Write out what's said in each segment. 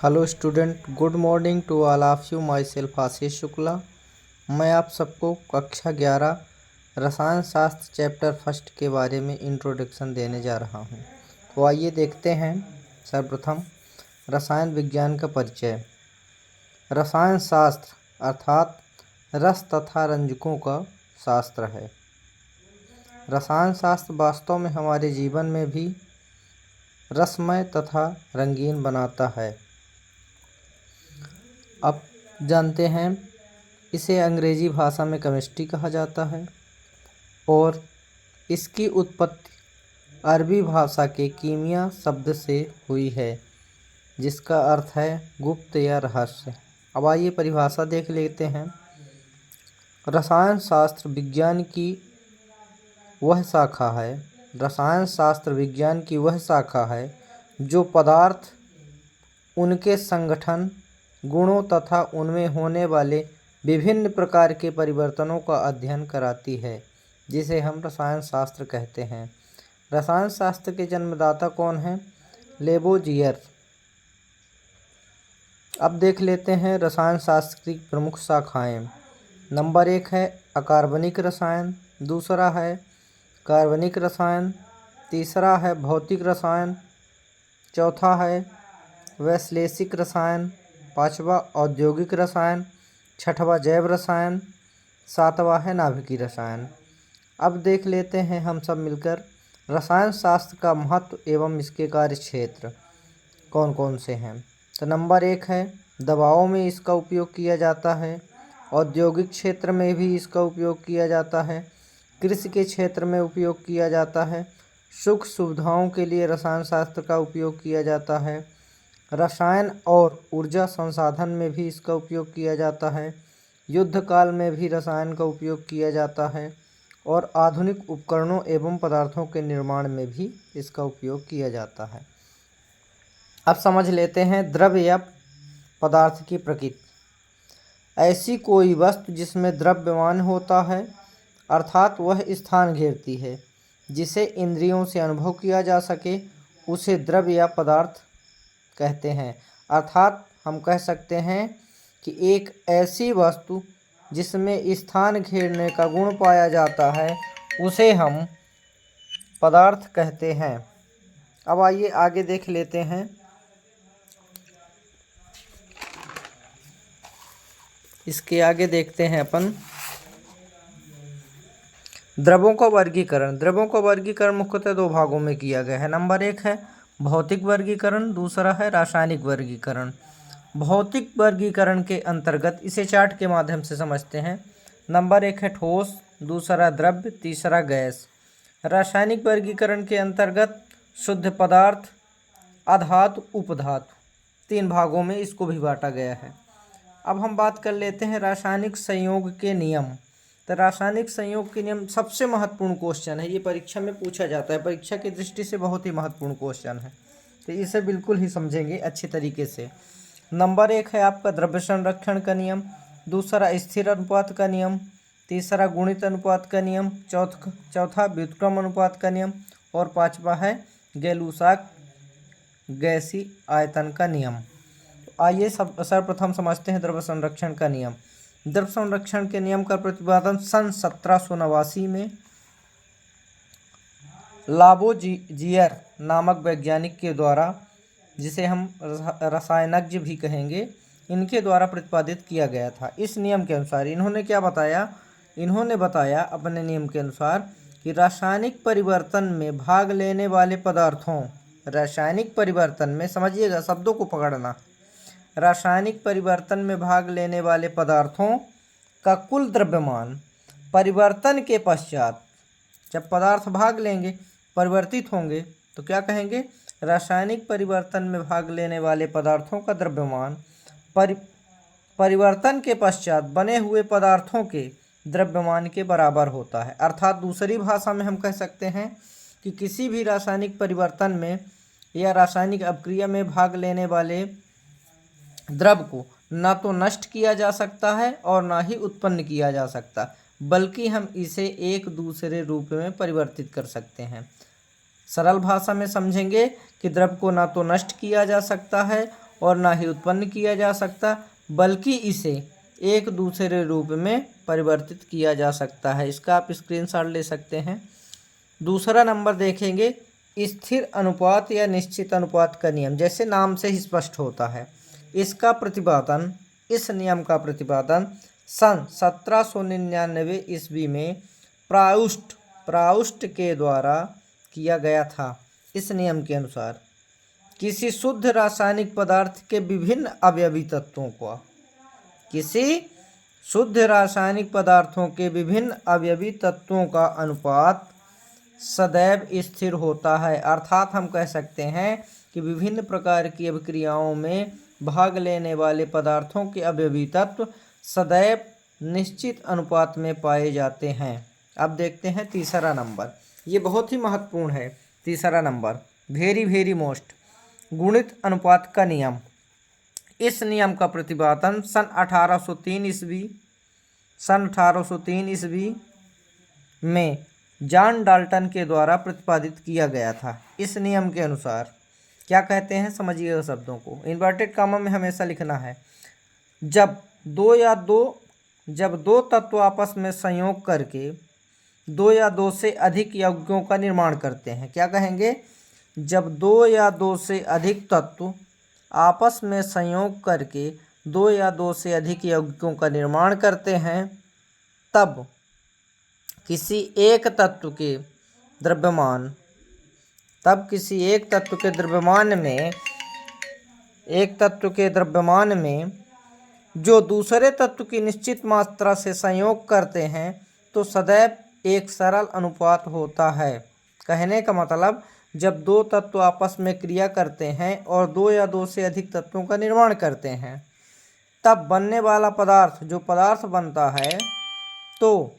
Hello student, good morning to all of you. Myself Ashish Shukla. मैं आप सबको कक्षा 11 रसायन शास्त्र चैप्टर फर्स्ट के बारे में इंट्रोडक्शन देने जा रहा हूं। तो आइए देखते हैं। सर्वप्रथम रसायन विज्ञान का परिचय। रसायन शास्त्र अर्थात रस तथा रंजकों का शास्त्र है। रसायन शास्त्र वास्तव में हमारे जीवन में भी रसमय तथा रंगीन बनाता है। अब जानते हैं, इसे अंग्रेजी भाषा में केमिस्ट्री कहा जाता है और इसकी उत्पत्ति अरबी भाषा के कीमिया शब्द से हुई है, जिसका अर्थ है गुप्त या रहस्य। अब आइए परिभाषा देख लेते हैं। रसायन शास्त्र विज्ञान की वह शाखा है रसायन शास्त्र विज्ञान की वह शाखा है जो पदार्थ, उनके संगठन, गुणों तथा उनमें होने वाले विभिन्न प्रकार के परिवर्तनों का अध्ययन कराती है, जिसे हम रसायन शास्त्र कहते हैं। रसायन शास्त्र के जन्मदाता कौन हैं? लेबोजियर। अब देख लेते हैं रसायन शास्त्र की प्रमुख शाखाएं। नंबर 1 है अकार्बनिक रसायन, दूसरा है कार्बनिक रसायन, तीसरा है भौतिक रसायन, चौथा है वैश्लेषिक रसायन, पांचवा औद्योगिक रसायन, छठवां जैव रसायन, सातवां है नाभिकीय रसायन। अब देख लेते हैं हम सब मिलकर रसायन शास्त्र का महत्व एवं इसके कार्य क्षेत्र कौन कौन से हैं। तो नंबर 1 है दवाओं में इसका उपयोग किया जाता है, औद्योगिक क्षेत्र में भी इसका उपयोग किया जाता है, कृषि के क्षेत्र में उपयोग किया जाता है, सुख सुविधाओं के लिए रसायन शास्त्र का उपयोग किया जाता है, रसायन और ऊर्जा संसाधन में भी इसका उपयोग किया जाता है, युद्ध काल में भी रसायन का उपयोग किया जाता है और आधुनिक उपकरणों एवं पदार्थों के निर्माण में भी इसका उपयोग किया जाता है। अब समझ लेते हैं द्रव्य या पदार्थ की प्रकृति। ऐसी कोई वस्तु जिसमें द्रव्यमान होता है, अर्थात वह स्थान घेरती है, जिसे इंद्रियों से अनुभव किया जा सके, उसे द्रव्य या पदार्थ कहते हैं। अर्थात हम कह सकते हैं कि एक ऐसी वस्तु जिसमें स्थान घेरने का गुण पाया जाता है, उसे हम पदार्थ कहते हैं। अब आइए आगे देख लेते हैं। इसके आगे देखते हैं अपन द्रव्यों का वर्गीकरण। द्रव्यों का वर्गीकरण मुख्यतः दो भागों में किया गया है। नंबर 1 है भौतिक वर्गीकरण, दूसरा है रासायनिक वर्गीकरण। भौतिक वर्गीकरण के अंतर्गत इसे चार्ट के माध्यम से समझते हैं। नंबर 1 है ठोस, दूसरा द्रव्य, तीसरा गैस। रासायनिक वर्गीकरण के अंतर्गत शुद्ध पदार्थ, अधातु, उपधातु, 3 भागों में इसको भी बांटा गया है। अब हम बात कर लेते हैं रासायनिक संयोग के नियम। तो रासायनिक संयोग के नियम सबसे महत्वपूर्ण क्वेश्चन है, ये परीक्षा में पूछा जाता है, परीक्षा की दृष्टि से बहुत ही महत्वपूर्ण क्वेश्चन है, तो इसे बिल्कुल ही समझेंगे अच्छे तरीके से। नंबर 1 है आपका द्रव्य संरक्षण का नियम, दूसरा स्थिर अनुपात का नियम, तीसरा गुणित अनुपात का नियम, चौथा व्युत्क्रम अनुपात का नियम और पांचवा है गैलूसाक गैसी आयतन का नियम। आइए सर्वप्रथम समझते हैं द्रव्य संरक्षण का नियम। द्रव्य संरक्षण के नियम का प्रतिपादन सन 1789 में लाबोजियर नामक वैज्ञानिक के द्वारा, जिसे हम रसायनज्ञ भी कहेंगे, इनके द्वारा प्रतिपादित किया गया था। इस नियम के अनुसार इन्होंने क्या बताया? इन्होंने बताया अपने नियम के अनुसार कि रासायनिक परिवर्तन में भाग लेने वाले पदार्थों, रासायनिक परिवर्तन में, समझिएगा शब्दों को पकड़ना, रासायनिक परिवर्तन में भाग लेने वाले पदार्थों का कुल द्रव्यमान परिवर्तन के पश्चात, जब पदार्थ भाग लेंगे, परिवर्तित होंगे, तो क्या कहेंगे? रासायनिक परिवर्तन में भाग लेने वाले पदार्थों का द्रव्यमान परिवर्तन के पश्चात बने हुए पदार्थों के द्रव्यमान के बराबर होता है। अर्थात दूसरी भाषा में हम कह सकते हैं कि किसी भी रासायनिक परिवर्तन में या रासायनिक अभिक्रिया में भाग लेने वाले द्रव्य को ना तो नष्ट किया जा सकता है और ना ही उत्पन्न किया जा सकता, बल्कि हम इसे एक दूसरे रूप में परिवर्तित कर सकते हैं। सरल भाषा में समझेंगे कि द्रव्य को ना तो नष्ट किया जा सकता है और ना ही उत्पन्न किया जा सकता, बल्कि इसे एक दूसरे रूप में परिवर्तित किया जा सकता है। इसका आप स्क्रीनशॉट ले सकते हैं। दूसरा नंबर देखेंगे, स्थिर अनुपात या निश्चित अनुपात का नियम। जैसे नाम से ही स्पष्ट होता है, इसका प्रतिपादन, इस नियम का प्रतिपादन सन 1799 ईस्वी में प्राउस्ट के द्वारा किया गया था। इस नियम के अनुसार किसी शुद्ध रासायनिक पदार्थ के विभिन्न अवयवी तत्वों का, किसी शुद्ध रासायनिक पदार्थों के विभिन्न अवयवी तत्वों का अनुपात सदैव स्थिर होता है। अर्थात हम कह सकते हैं कि विभिन्न प्रकार की अभिक्रियाओं में भाग लेने वाले पदार्थों के अवयवी तत्व सदैव निश्चित अनुपात में पाए जाते हैं। अब देखते हैं तीसरा नंबर, ये बहुत ही महत्वपूर्ण है। तीसरा नंबर, वेरी मोस्ट, गुणित अनुपात का नियम। इस नियम का प्रतिपादन सन 1803 ईस्वी में जॉन डाल्टन के द्वारा प्रतिपादित किया गया था। इस नियम के अनुसार क्या कहते हैं, समझिएगा शब्दों को। इन्वर्टेड कामा में हमेशा लिखना है। जब दो तत्व आपस में संयोग करके दो या दो से अधिक यौगिकों का निर्माण करते हैं, क्या कहेंगे, जब दो या दो से अधिक तत्व आपस में संयोग करके दो या दो से अधिक यौगिकों का निर्माण करते हैं, तब किसी एक तत्व के द्रव्यमान में जो दूसरे तत्व की निश्चित मात्रा से संयोग करते हैं तो सदैव एक सरल अनुपात होता है। कहने का मतलब, जब दो तत्व आपस में क्रिया करते हैं और दो या दो से अधिक तत्वों का निर्माण करते हैं, तब बनने वाला पदार्थ, जो पदार्थ बनता है, तो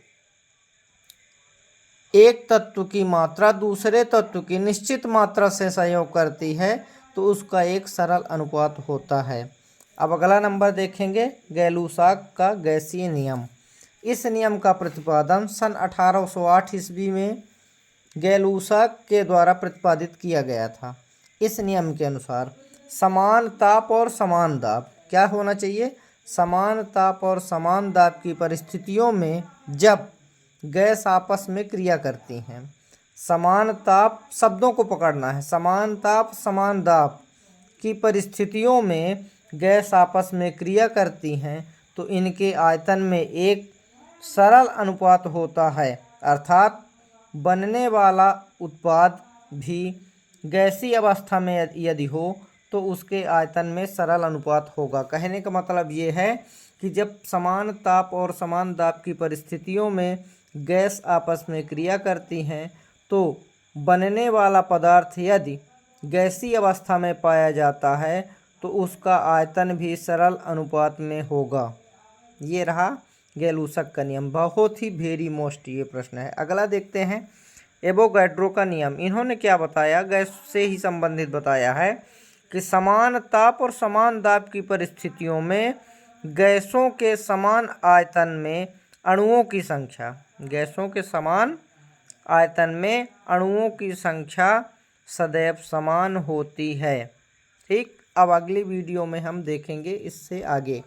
एक तत्व की मात्रा दूसरे तत्व की निश्चित मात्रा से संयोग करती है, तो उसका एक सरल अनुपात होता है। अब अगला नंबर देखेंगे, गैलूसाक का गैसीय नियम। इस नियम का प्रतिपादन सन 1808 ईस्वी में गैलूसाक के द्वारा प्रतिपादित किया गया था। इस नियम के अनुसार समान ताप और समान दाब, क्या होना चाहिए, समान ताप और समान दाब की परिस्थितियों में जब गैस आपस में क्रिया करती हैं, समान ताप, शब्दों को पकड़ना है, समान ताप समान दाब की परिस्थितियों में गैस आपस में क्रिया करती हैं, तो इनके आयतन में एक सरल अनुपात होता है। अर्थात बनने वाला उत्पाद भी गैसीय अवस्था में यदि हो तो उसके आयतन में सरल अनुपात होगा। कहने का मतलब ये है कि जब समान ताप और समान दाब की परिस्थितियों में गैस आपस में क्रिया करती हैं, तो बनने वाला पदार्थ यदि गैसीय अवस्था में पाया जाता है तो उसका आयतन भी सरल अनुपात में होगा। ये रहा गैलूसक का नियम। बहुत ही वेरी मोस्ट ये प्रश्न है। अगला देखते हैं, एवोगैड्रो का नियम। इन्होंने क्या बताया, गैस से ही संबंधित बताया है कि समान ताप और समान दाब की परिस्थितियों में गैसों के समान आयतन में अणुओं की संख्या, गैसों के समान आयतन में अणुओं की संख्या सदैव समान होती है। ठीक, अब अगली वीडियो में हम देखेंगे इससे आगे।